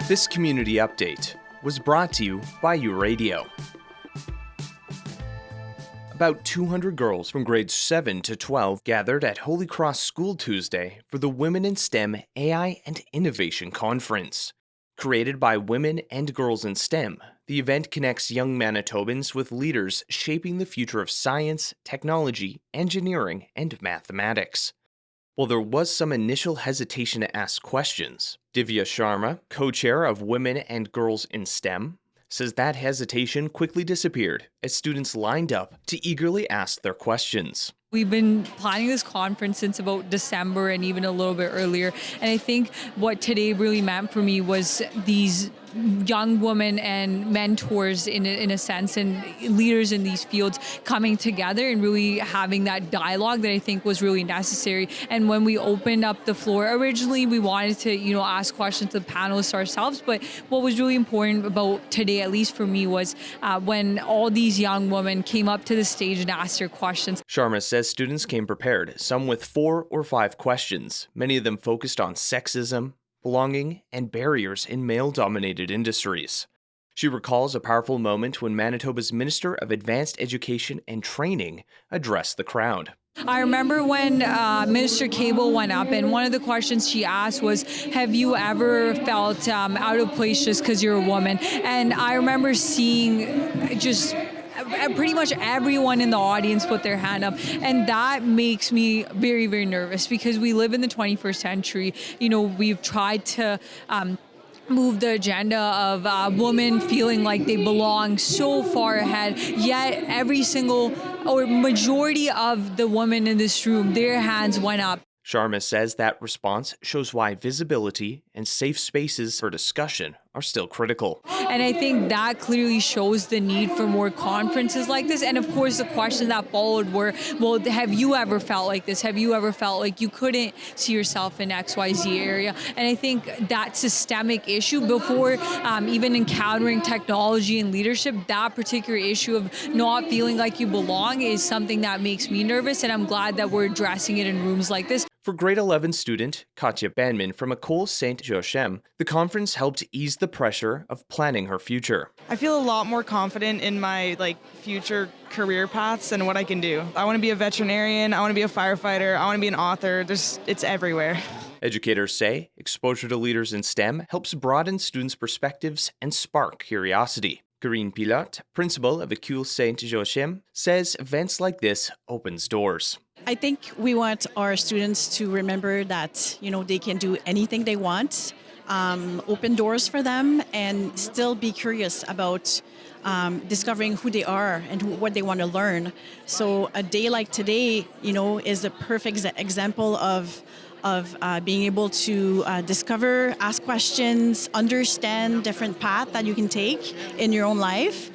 This community update was brought to you by U-Radio. About 200 girls from grades 7 to 12 gathered at Holy Cross School Tuesday for the Women in STEM AI and Innovation Conference. Created by Women and Girls in STEM, the event connects young Manitobans with leaders shaping the future of science, technology, engineering, and mathematics. While there was some initial hesitation to ask questions, Divya Sharma, co-chair of Women and Girls in STEM, says that hesitation quickly disappeared as students lined up to eagerly ask their questions. We've been planning this conference since about December and even a little bit earlier. And I think what today really meant for me was these young women and mentors in a sense, and leaders in these fields coming together and really having that dialogue that I think was really necessary. And when we opened up the floor, originally we wanted to, ask questions to the panelists ourselves. But what was really important about today, at least for me, was when all these young women came up to the stage and asked their questions. Sharma says students came prepared, some with 4 or 5 questions, many of them focused on sexism, belonging, and barriers in male-dominated industries. She recalls a powerful moment when Manitoba's Minister of Advanced Education and Training addressed the crowd. I remember when Minister Cable went up, and one of the questions she asked was, have you ever felt out of place just because you're a woman? And I remember seeing just pretty much everyone in the audience put their hand up. And that makes me very, very nervous because we live in the 21st century. We've tried to move the agenda of women feeling like they belong so far ahead, yet every single or majority of the women in this room, their hands went up. Sharma says that response shows why visibility and safe spaces for discussion are still critical. And I think that clearly shows the need for more conferences like this. And of course, the questions that followed were, well, have you ever felt like this? Have you ever felt like you couldn't see yourself in XYZ area? And I think that systemic issue before even encountering technology and leadership, that particular issue of not feeling like you belong is something that makes me nervous. And I'm glad that we're addressing it in rooms like this. For grade 11 student Katya Banman from Saint-Joachim, the conference helped ease the pressure of planning her future. I feel a lot more confident in my future career paths and what I can do. I want to be a veterinarian, I want to be a firefighter, I want to be an author. It's everywhere. Educators say exposure to leaders in STEM helps broaden students' perspectives and spark curiosity. Corinne Pilote, principal of Saint-Joachim, says events like this opens doors. I think we want our students to remember that, they can do anything they want, open doors for them, and still be curious about discovering who they are and what they want to learn. So a day like today, is a perfect example of being able to discover, ask questions, understand different paths that you can take in your own life,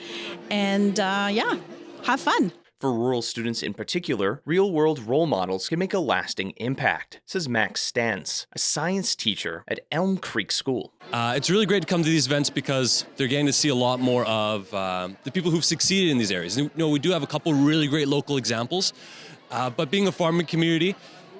and have fun. For rural students in particular, real-world role models can make a lasting impact, says Max Stans, a science teacher at Elm Creek School. It's really great to come to these events because they're getting to see a lot more of the people who've succeeded in these areas. We do have a couple really great local examples, but being a farming community,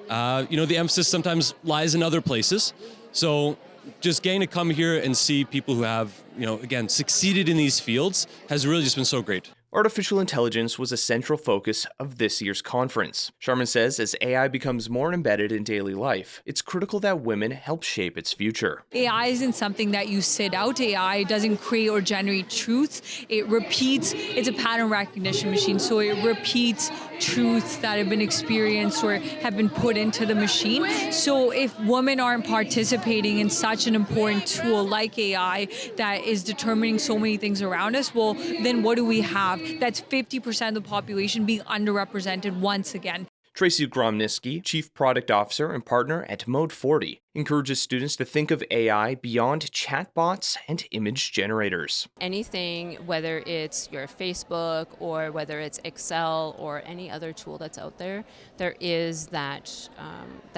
the emphasis sometimes lies in other places. So just getting to come here and see people who have, again, succeeded in these fields has really just been so great. Artificial intelligence was a central focus of this year's conference. Sharma says as AI becomes more embedded in daily life, it's critical that women help shape its future. AI isn't something that you sit out. AI doesn't create or generate truths. It repeats. It's a pattern recognition machine, so it repeats truths that have been experienced or have been put into the machine. So if women aren't participating in such an important tool like AI that is determining so many things around us, well, then what do we have? That's 50% of the population being underrepresented once again. Tracy Gromniski, Chief Product Officer and partner at Mode 40, encourages students to think of AI beyond chatbots and image generators. Anything, whether it's your Facebook or whether it's Excel or any other tool that's out there, there is that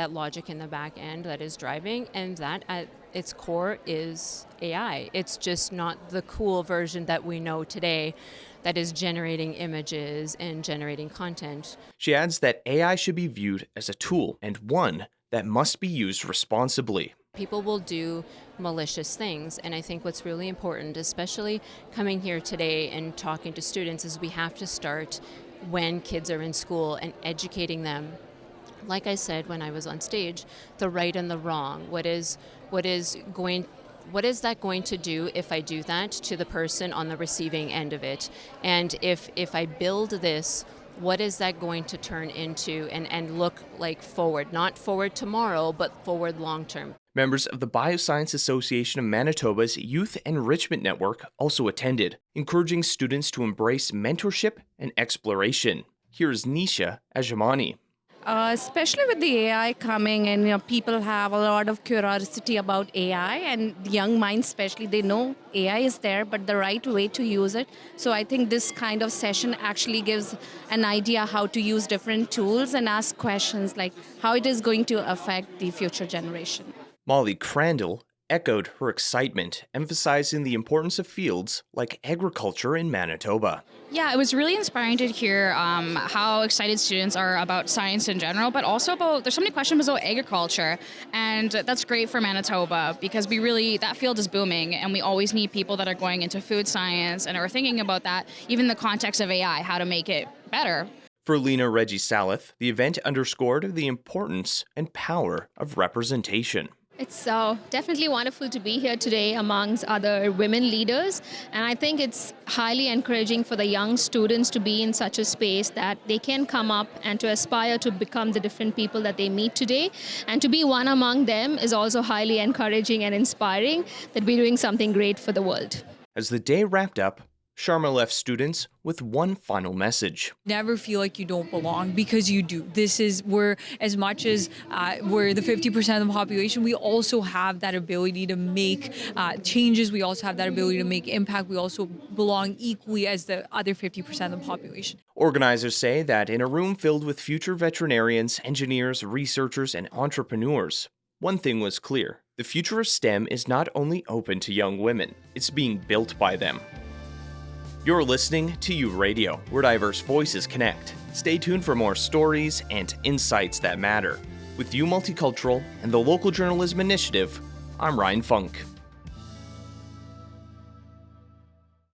logic in the back end that is driving, and that at its core is AI. It's just not the cool version that we know today that is generating images and generating content. She adds that AI should be viewed as a tool and one that must be used responsibly. People will do malicious things, and I think what's really important, especially coming here today and talking to students, is we have to start when kids are in school and educating them. Like I said when I was on stage, the right and the wrong. What is that going to do if I do that to the person on the receiving end of it? And if I build this, what is that going to turn into and look like forward? Not forward tomorrow, but forward long term. Members of the Bioscience Association of Manitoba's Youth Enrichment Network also attended, encouraging students to embrace mentorship and exploration. Here's Nisha Ajamani. Especially with the AI coming and people have a lot of curiosity about AI, and the young minds especially, they know AI is there, but the right way to use it. So I think this kind of session actually gives an idea how to use different tools and ask questions like how it is going to affect the future generation. Molly Crandall echoed her excitement, emphasizing the importance of fields like agriculture in Manitoba. Yeah, it was really inspiring to hear how excited students are about science in general, but also there's so many questions about agriculture, and that's great for Manitoba because that field is booming, and we always need people that are going into food science and are thinking about that, even in the context of AI, how to make it better. For Lena Reggie Salith, the event underscored the importance and power of representation. It's definitely wonderful to be here today amongst other women leaders, and I think it's highly encouraging for the young students to be in such a space that they can come up and to aspire to become the different people that they meet today, and to be one among them is also highly encouraging and inspiring that we're doing something great for the world. As the day wrapped up, Sharma left students with one final message. Never feel like you don't belong, because you do. As much as we're the 50% of the population, we also have that ability to make changes. We also have that ability to make impact. We also belong equally as the other 50% of the population. Organizers say that in a room filled with future veterinarians, engineers, researchers, and entrepreneurs, one thing was clear. The future of STEM is not only open to young women, it's being built by them. You're listening to U Radio, where diverse voices connect. Stay tuned for more stories and insights that matter. With U Multicultural and the Local Journalism Initiative, I'm Ryan Funk.